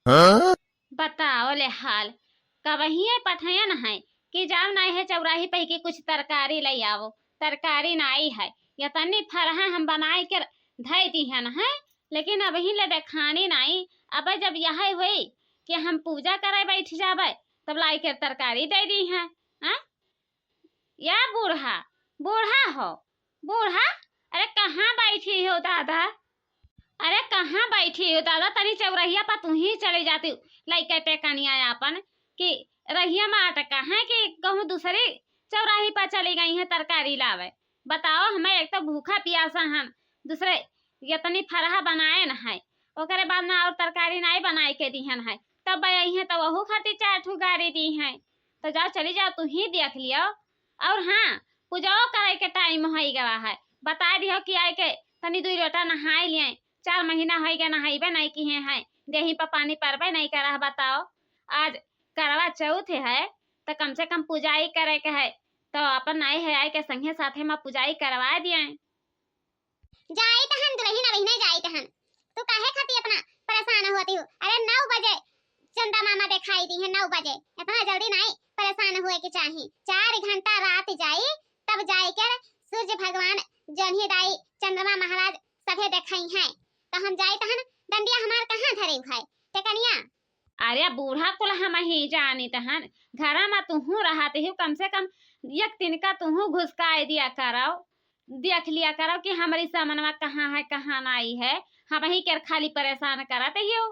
बताओ ले हाल कवही पठयन है कि जाओ नहीं है चौराही पे कि कुछ तरकारी ले आओ। तरकारी नहीं है या तनी फरहा हम बनाए के धई दी है ना है, लेकिन अबही ले देखानी नहीं। अब जब यह हुई कि हम पूजा करे बैठ जाबे तब लाई के तरकारी दे दी है। हाँ? या बूढ़ा बूढ़ा हो बूढ़ा, अरे कहाँ बैठी हो दादा? अरे कहाँ बैठी हो दादा? तनी चौरहिया पर तू ही चले जाती लइके पे कनिया अपन कि रहिया में अटका है कि कहूँ दूसरी चौराही पर चली गई है तरकारी लावे। बताओ हमें एक तो भूखा प्यासा हन, दूसरे ये तनी फरहा बनाए न है, ओकरे बाद ना और तरकारी नहीं बनाए के दी है तब आई है तो वहू खाती 4 ठू गाड़ी दी है। तो जाओ चली जाओ तू ही देख लियो। और हाँ, पूजाओ करे के टाइम हो गवा है, बता दियो कि आए के तनी 2 लोटा नहाए लिए। 4 महीना हो गया नहाइबे नहीं किए हैं, देही पर पानी परबे नहीं करा। बताओ आज करवा चौथ है तो कम से कम पूजाई करे के है, तो अपन आए है आए के संगे साथे में पूजाई करवा दिए। जाई तहन दुरही ना रही नहीं जाई तहन तू काहे खाती अपना परेशान होती हो? अरे 9 बजे चंदा मामा दिखाई दी है, 9 बजे इतना जल्दी नहीं परेशान हुए के चाहिए। 4 घंटा रात जाई तब जाई के सूर्य भगवान जन्ही दाई चंद्रमा महाराज सभे देखाई हैं तो हम जाई तहन डंडिया हमार कहां धरे है टेकनिया। अरे बूढ़ा कुल हम ही जानी तहन घरा में तुहू रहते हो, कम से कम एक तिनका तुहू घुसकाए दिया करो, देख लिया करो कि हमारी सामनवा कहाँ है कहाँ नहीं है, हम ही के खाली परेशान करते हो।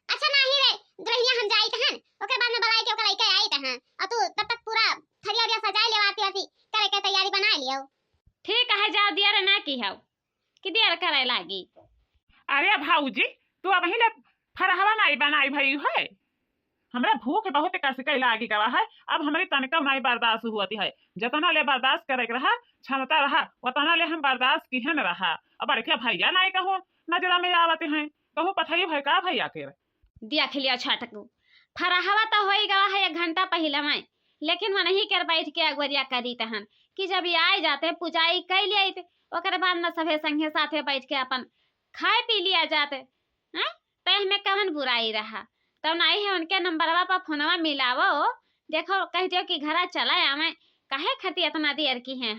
अच्छा नहीं रे दुरहिया हम जाई तहन ओकर बाद में बलाई के ओकर लइका आई तहन और तू तब तक पूरा थरिया उरिया सजाई लेवाती आती करे के तैयारी बना लियो। ठीक है जाओ देर ना की हो कि देर करे लागी। अरे भाऊजी तू अब ही ले फरहवा नहीं बनाई भई है, हमरा भूख बहुत कस के लागी गवा है। अब हमारी तनका नहीं बर्दाश्त हुआती है, जतना ले बर्दाश्त करे के रहा क्षमता रहा उतना ले हम बर्दाश्त किहन रहा। अब बड़के भैया नहीं कहूँ नजरा में आवते हैं, कहूँ पथई भाई का भैया के देख लिया छटकू फरहवा तो हो गवा है 1 घंटा पहले में, लेकिन वह नहीं कर बैठ के अगवरिया करी तहन कि जब ये आए जाते पूजाई कर लिए ओकर बाद में सभे संगे साथे बैठ के अपन खाए पी लिया जाते हैं। तह में कवन बुराई रहा तब नहीं है उनके नंबरवा पर फोनवा मिलावो, देखो कह दियो कि घरा चला आवे काहे खती इतना देर की है।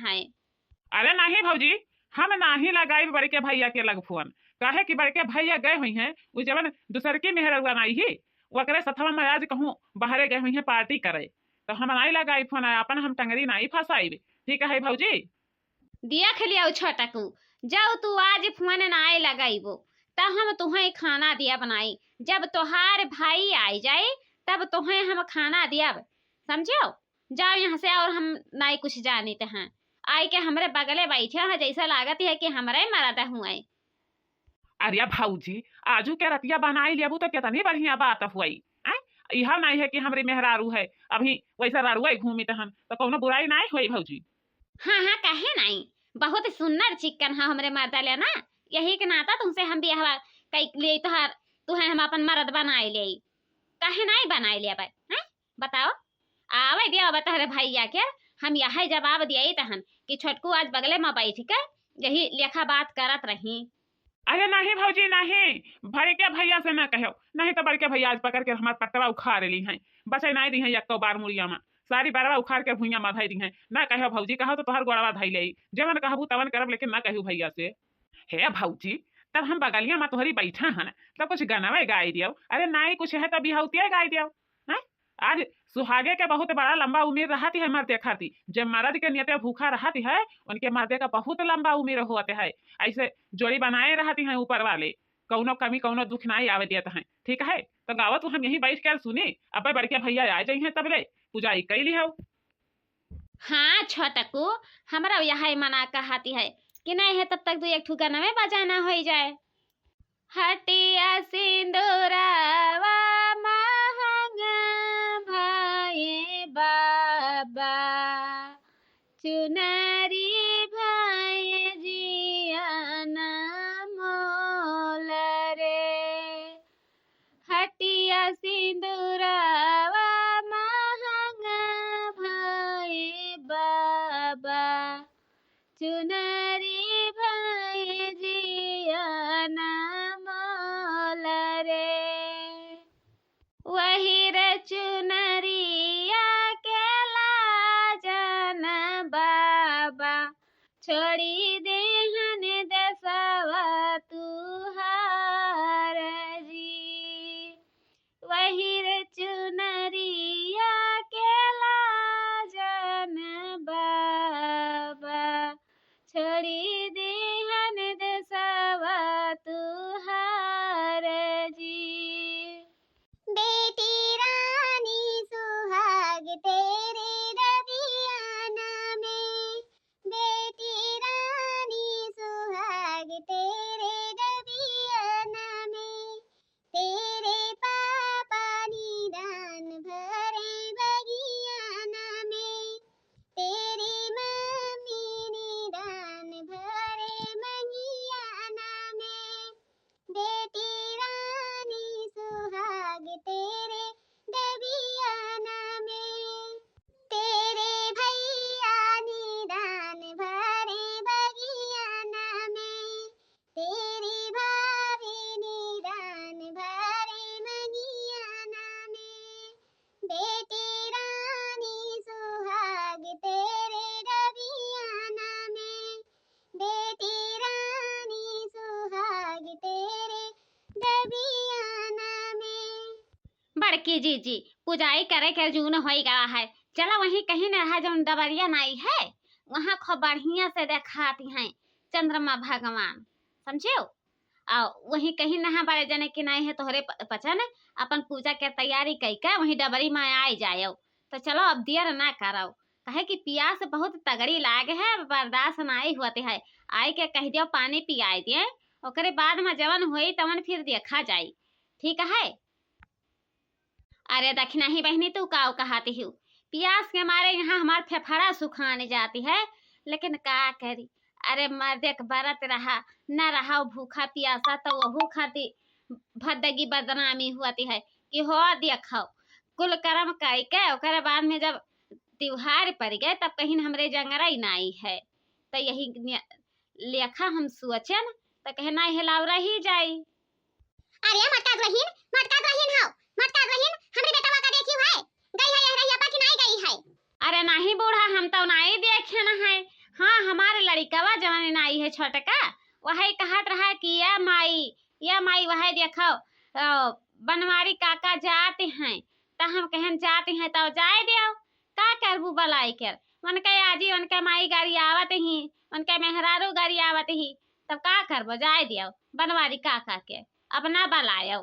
अरे नहीं भौजी हम नहीं लगाई बड़के भैया के लग फोन, काहे कि बड़के भैया गए हुई हैं वो जवन दूसर की मेहरवा नहीं ही वकरे सथवा में आज कहूँ बाहरे गए हुई हैं पार्टी करे, तो हम नहीं लगाई फोन अपन हम टंगरी नहीं फंसाई। ठीक है भौजी देख लिया छोटकू जाओ तू आज फोन नाए लगाईबो तब हम तुम्हें खाना दिया बनाई, जब तोहार भाई आई जाए तब तुम्हें हम खाना दिया समझो। जाओ यहाँ से और हम नहीं कुछ जानते हैं, आई के हमरे बगले बैठे हैं जैसा लागत है कि हमारे मरदा हुए। अरे भाऊजी आजू के रतिया बनाई लेबू तो कितनी बढ़िया बात हुई। यह नहीं है कि हमारी मेहरारू है अभी वैसा रारुआ घूमी तहन तो कोनो बुराई नहीं हुई भौजी। हाँ हाँ कहे नहीं, बहुत सुंदर चिकन है हमरे मर्दा लेना, यही के नाता तुमसे हम भी कई ले तोहार तुहे हम अपन मर्द बनाए ले कहे नहीं बनाए ले हैं। बताओ आवे दिया बता भैया के हम यही जवाब दिए तहन कि छोटकू आज बगले में बैठ के यही लेखा बात करत रही। अरे नहीं भौजी नहीं, बड़के भैया से ना कहो, नहीं तो बड़के भैया आज पकड़ के हमारे पटवा उखाड़ ली हैं, बचे नहीं दी हैं एक बार मुड़िया में सारी बरवा उखाड़ के भुइया में धई दी हैं। ना कहो भौजी कहो तो तोहर गोड़वा धई ले जवन कहबू तवन करब, लेकिन ना कहू भैया से। हे भौजी तब हम बगलिया में तोहरी बैठा हन तब कुछ गनवे गाई दियो। अरे नहीं कुछ है तब बिहाउतिया गाई दियो। आज सुहागे के बहुत बड़ा लंबा उम्र रहती है मर्दे खाती, जब मर्द के नियत भूखा रहती है उनके मर्दे का बहुत लंबा उम्र होते है। ऐसे जोड़ी बनाए रहती हैं ऊपर वाले, कौनो कमी कौनो दुख नहीं आवे देते हैं। ठीक है तो गावत तो हम यही बैठ कर सुनी, अब बड़के भैया आ जाइए तब ले पूजाई कैली हो। हाँ छोटकू हमारा यही मना कहती है कि नहीं है तब तक तो एक ठू गाना बजाना हो जाए। हटिया सिंदूरावा महंगा भाई बाबा चुनरी भाई जियाना मोल रे, हटिया सिंदूरावा महंगा भाई बाबा चुनरी भाई जियाना मोल रे। छोड़ी देहन देसवा तुहार जी वही रे चुनरिया के लाजन बाबा छोड़ी देहन देसवा तुहार जी बेटी रानी सुहाग तेरे रबियाना में, बेटी रानी सुहाग तेरे रबियाना में, तेरे पापा निदान भरे बगियाना में, तेरी मम्मी निदान भरे मंगियाना में, बेटी रानी सुहाग तेरे दबियाना में, तेरे भैया निदान भरे बगियाना में, तेरी भाभी निदान भरे मंगियाना में, बेटी रानी सुहाग तेरे दबियाना में, बेटी रानी सुहाग तेरे दबियाना में। बड़की जीजी पुजाई करे के जून होई गया है चला वहीं कहीं न रहा जौन डबरिया नाई है वहाँ खूब बढ़िया से देखाती हैं चंद्रमा भगवान समझो और वहीं कहीं नहा बड़े जने की नहीं है तोहरे पचन अपन पूजा के तैयारी कई के वहीं डबरी में आई जाओ तो चलो अब देर ना करो कहे कि प्यास बहुत तगड़ी लागे है बर्दाश्त नहीं होते है आई के कह दियो पानी पियाई दिए ओकरे बाद में जवन होई तवन फिर देखा जाई ठीक है। अरे दखना ही बहनी तू काव कहाती हूँ प्यास के मारे यहाँ हमार फेफड़ा सुखाने जाती है लेकिन का करी अरे मर्दे के बरत रहा न रहा भूखा प्यासा तो वहू खाती भदगी बदनामी हुआती है कि हो देखो कुल कर्म कई के ओकरे बाद में जब त्योहार पड़ गए तब कहीं हमरे जंगरा ही नहीं है तो यही लेखा हम सोचन तो कहे नहीं हिलावरा ही जाई। अरे मटका दुल्हन हो मटका दुल्हन हमरे बेटवा का देखी है गई है रही अपा की नहीं गई है। अरे नहीं बूढ़ा हम तो नहीं देखे न है हाँ हमारे लड़कवा जवानी नाई है छोटका वही कहत रहा कि या माई वही देखो बनवारी काका जाते हैं तो हम कहन जाते हैं तो जाए दियो का करबू बलाई कर उनके आजी उनके माई गाड़ी आवत ही उनके मेहरारू गाड़ी आवत ही तब का करबो जाए दियो बनवारी काका के अब ना बलायो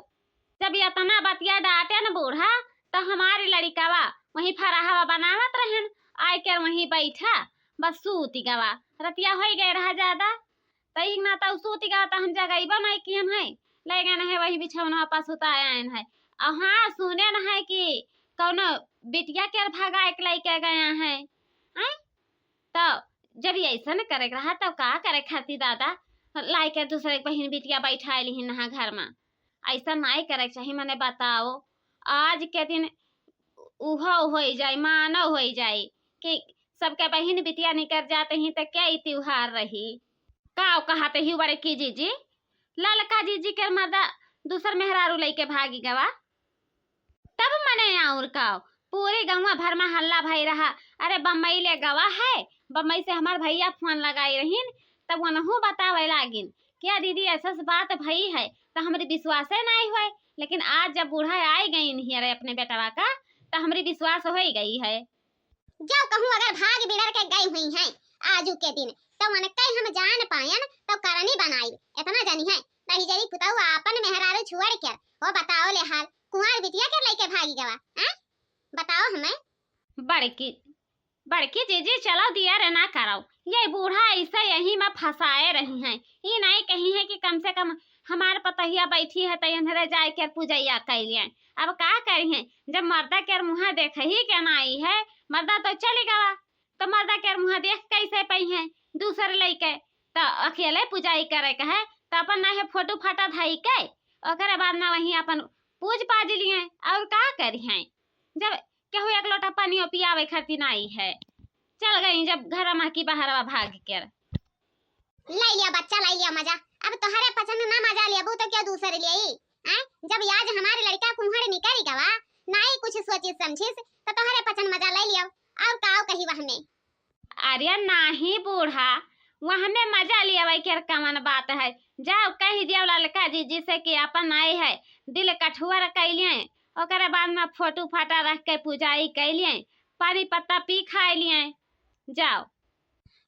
जब इतना बतिया डांटे न बूढ़ा तो हमारी लड़कवा वहीं फराहवा बनावत रहन आय कर वहीं बैठा बस सूती गवा रतिया हो गए रहा ज्यादा तई ना तो सूती गवा तो हम जगह नहीं कियन है ले गए है वही बिछौना पर सुताए है और हाँ सुने न है कि कौनो बिटिया के भगा के लेके गया है तो जब ऐसा न करे रहा तब का करे खाती दादा लाई के दूसरे बहन बिटिया बैठा ली नहा घर में ऐसा नहीं करे चाहिए मैंने बताओ आज के दिन उहो हो जाए मानो हो जाए कि सबके बहन बिटिया निकल जाते ही तो क्या त्योहार रही काव कहते ही बड़े की जीजी ललका जीजी के मर्दा दूसर मेहरारू लेके भागी गवा तब मने और काव पूरे गाँव भर में हल्ला भाई रहा अरे बम्बई ले गवा है बम्बई से हमार भैया फोन लगाई रहीन तब उन्हों बतावे लागिन क्या दीदी ऐसा बात भई है तो हमारी विश्वास नहीं हुए लेकिन आज जब बूढ़ा आई गई नहीं अरे अपने बेटवा का तो हमारी विश्वास हो गई है। जब कहूँ अगर भाग बिगड़ के गई हुई हैं आजू के दिन तो मन कई हम जान पायन तो करनी बनाई इतना जानी है नहीं जरी कुताऊ आपन मेहरारू छुड़ के वो बताओ ले हाल कुंवर बिटिया के लेके भागी गवा हैं बताओ हमें। बड़की जीजी चलो दिया रे ना करो ये बूढ़ा ऐसा यही में फंसाए रही हैं ये नहीं कही है कि कम से कम हमारे पतहिया बैठी है तो अंधेरे जाए के पूजैया कैलिए अब का करी है जब मर्दा के मुँह देख ही क्या ना आई है मर्दा तो चली गवा तो मर्दा के मुँह देख कैसे पई है दूसरे लेके तो अकेले पूजाई करे के है तो अपन ना है फोटो फाटा धाई के ओकरे बाद ना वही अपन पूज पाज लिए और का करी है जब केहू एक लोटा पानी पियावे खातिर नहीं है चल गई जब घर में की बाहर भाग कर ले लिया बच्चा ले लिया मजा अब तोहरे पसंद ना मजा लिया वो तो क्या दूसरे लिए जब आज हमारे लड़का कुंहड़ निकल गवा नहीं कुछ सोची समझी तो तोहरे पसंद मजा ले लिया और काव कही वह में। अरे नहीं बूढ़ा वहाँ में मजा लिया भाई के कमन बात है। जाओ कही दियो ललका जी जिसे कि अपन आए है दिल कठुआ कैलिए, ओकरे बाद में फोटो फाटा रख के पूजाई कैलिए, पानी पत्ता पी खाए लिए। जाओ।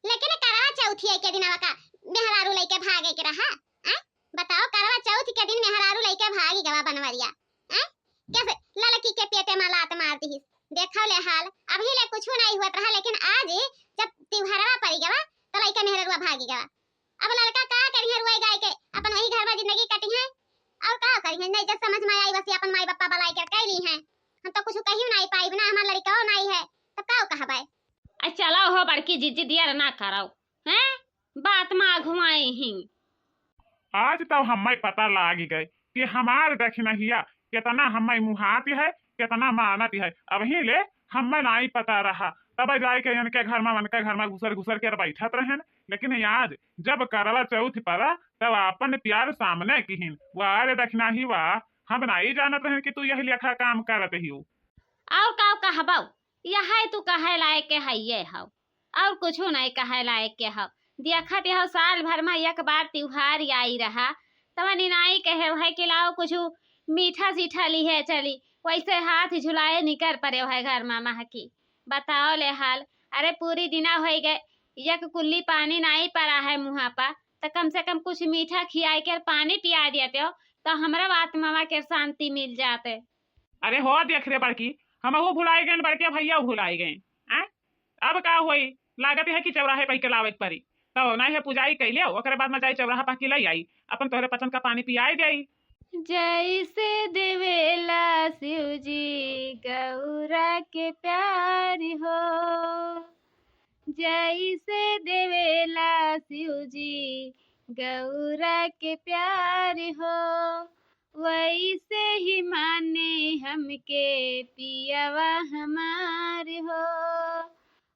लेकिन करवा चौथ के दिनवा का मेहरारू लेके भागे के रहा हैं? बताओ करवा चौथ के दिन मेहरारू लेके भागी गवा बनवरिया हैं? कैसे लड़की के पेटे में लात मारती ही देखो ले हाल। अभी ले कुछ नहीं हुआ रहा, लेकिन आज जब त्योहारवा पड़ी गवा तो लड़का मेहरारूवा भागी गवा। अब लड़का का करिए रुई गाय के अपन वही घर में जिंदगी कटी है और का करिए नहीं जब समझ में आई बस अपन माई बापा बलाई कर कैली है। हम तो कुछ कहियो नहीं पाई ना, हमार लड़का नहीं है तब का कहबे। चलो हो बड़की जीजी दियर ना कराओ हैं, बात में घुमाए ही। आज तो हमें पता लागी गए कि हमार दक्षिणहिया कितना हमें मुहाती है कितना मानती है। अब ही ले हमें नहीं पता रहा, तब जाए के इनके घर में घुसर घुसर के बैठत रहे। लेकिन आज जब करवा चौथ पड़ा तब अपन प्यार सामने किहिन वारे दक्षिणाही वाह, हम नहीं जानत रहे कि तू यही लेखा काम करत ही। और का कहबाऊ यह तू कहे लायक के है ये हो, और कुछ नहीं कहे लायक के हो। देखत हो साल भर में एक बार त्योहार आई रहा, तब निनाई कहे है कि लाओ कुछ मीठा सीठा ली है चली, वैसे हाथ झुलाए निकर पड़े है घर में महकी। बताओ ले हाल। अरे पूरी दिना हो गए एक कुल्ली पानी नहीं पड़ा है मुँह पर, तो कम से कम कुछ मीठा खिया कर पानी पिया देते हो तो हमारा आत्मा के शांति मिल जाते। अरे हो देख रे बड़की, हम वो भुलाई गए, बड़के भैया भुलाई गए। अब का हुई लागत है कि चौराहे पे के लावे परी तो नहीं है पूजाई कैले, ओकरे बाद में जाई चौराहा पा के ले आई अपन तोहरे पसंद का पानी पियाई जाई। जैसे देवेला शिव जी गौरा के प्यार हो, जैसे देवेला शिव जी गौरा के प्यार हो, वैसे ही माने हमके पियावा हमार हो,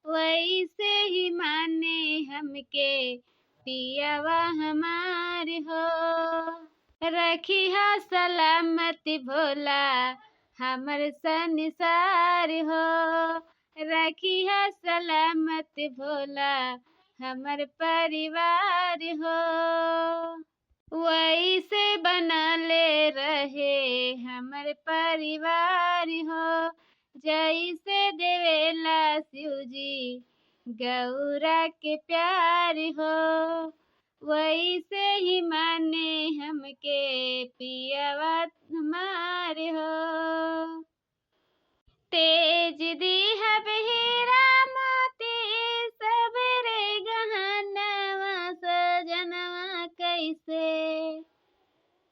वैसे ही माने हमके पियावा हमार हो। रखिया सलामत भोला हमर संसार हो, रखिया सलामत भोला हमर परिवार हो, वैसे बनले रहे हमर परिवार हो, जैसे देवेला शिव जी गौरा के प्यार हो, वैसे ही माने हमके पियावा हमार हो। तेज दीहा बहिरा मोती सबरे गहनवा सजनवा कैसे,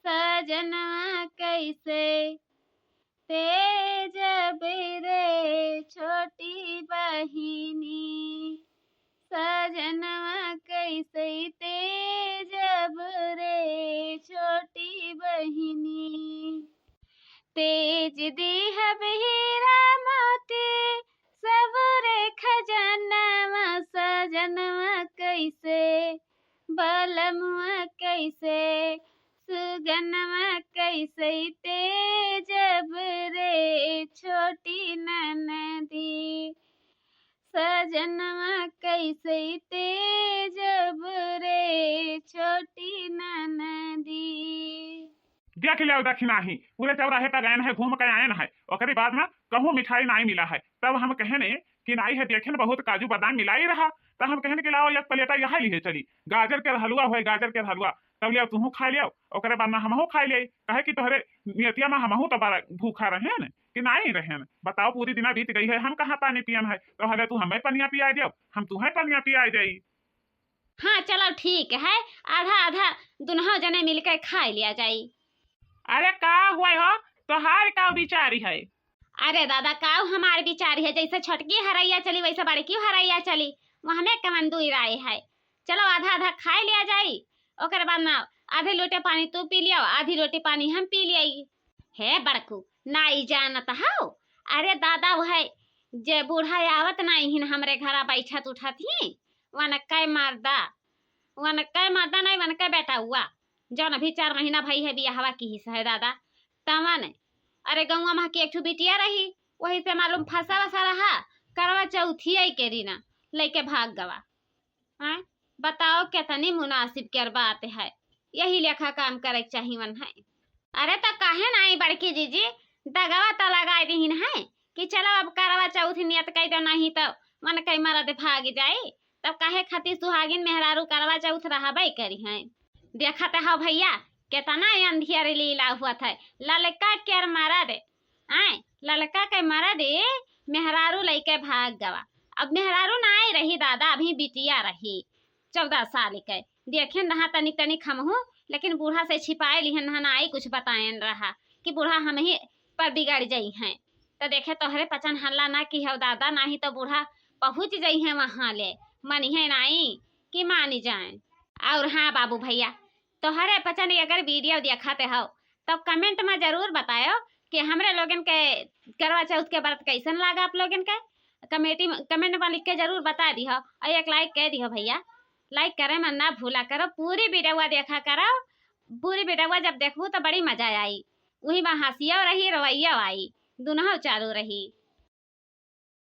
सजनवा कैसे, तेज बेरे छोटी बहिनी, सजनवा कैसे तेज रे छोटी बहिनी, तेज दीह बहिरा मोती सब रे खजनवा सजनवा कैसे, बलमुआ कैसे, सुगनवा कैसे तेज रे छोटी ननदी, सजनवा कैसे तेज रे छोटी ननदी। देख लिया दक्षिणाही पूरे चौराहे पर गए है घूम कर आए है, ओकरी बाद में कहूँ मिठाई नहीं मिला है। तब हम कहने कि नहीं है देखे बहुत काजू बादाम मिला ही रहा, तब हम कहने के लाओ एक प्लेटा यहाँ ली है चली गाजर के हलवा हो गाजर के हलवा, तब लिया तुहू खा लिया ओकरे बाद में हमहू खा लिया। कहे कि तोहरे नियतिया में हमहू तो बड़ा भूखा रहे न कि नहीं रहे न। बताओ पूरी दिना बीत गई है हम कहाँ पानी पियन है, तो हले तू हमें पनिया पिया दियो हम तुम्हें पनिया पिया जाई। हाँ चलो ठीक है, आधा आधा दोनों जने मिलकर खा लिया जाई। अरे का हुआ हो तोहार का विचारी है? अरे दादा काऊ हमारे विचार है, जैसे छोटकी हरैया चली वैसे बड़की हरैया चली, वहाँ में कमन दुई राय है। चलो आधा आधा खा लिया जाई, ओकर बाद ना आधे लोटे पानी तू पी लिया आधी रोटी पानी हम पी लिया। हे बड़कू नाई जानत हो, अरे दादा वह जे बूढ़ा आवत नहीं हमरे घर बैठत उठत ही वन कै मर्दा नहीं वन कै बेटा हुआ जौन अभी 4 महीना भई है बियाहवा की हिस्सा है दादा तमन। अरे गौवा मह की एक बिटिया रही वही से मालूम फंसा वसा रहा, करवा चौथिया के दिन लेके भाग गवा। बताओ कितनी मुनासिब कर बात है। यही लेखा काम करे के चाहिए मन है। अरे तो काहे नहीं बड़की जीजी दगवा तो लगाई दीन है कि चलो अब करवा चौथ नियत कई दो, नहीं तो मन कई मरद भाग जाई। तब काहे खातिर सुहागिन मेहरारू करवा चौथ रहबे करी है। देखते हो भैया कितना अंधियार लीला हुआ था। ललका के मारा दे आए, ललका के मारा दे मेहरारू लेके भाग गवा। अब मेहरारू ना आई रही दादा, अभी बिटिया रही 14 साल के। देखे नहा तनी तनी खमहू, लेकिन बूढ़ा से छिपाए लिहन नहा आई कुछ बतायन रहा कि बूढ़ा हम ही पर बिगड़ जाई हैं। तो देखे तोहरे पचन हल्ला ना की हो दादा, नहीं तो बूढ़ा पहुँच जाई है वहाँ ले। मनिहे नहीं कि मानी जाए। और हाँ बाबू भैया, तोहरे पचन अगर वीडियो दिखाते हो तो कमेंट में जरूर बताओ कि हमरे लोगन के करवा चौथ के व्रत कैसन लगा आप लोगन के। कमेंट में लिख के जरूर बता दी हो, और एक लाइक कह दी हो भैया। लाइक करे में ना भूला करो, पूरी वीडियो देखा करो। पूरी वीडियो जब देखूँ तो बड़ी मजा आई, वही में हंसिया रही रवैया आई, दोनों चालू रही।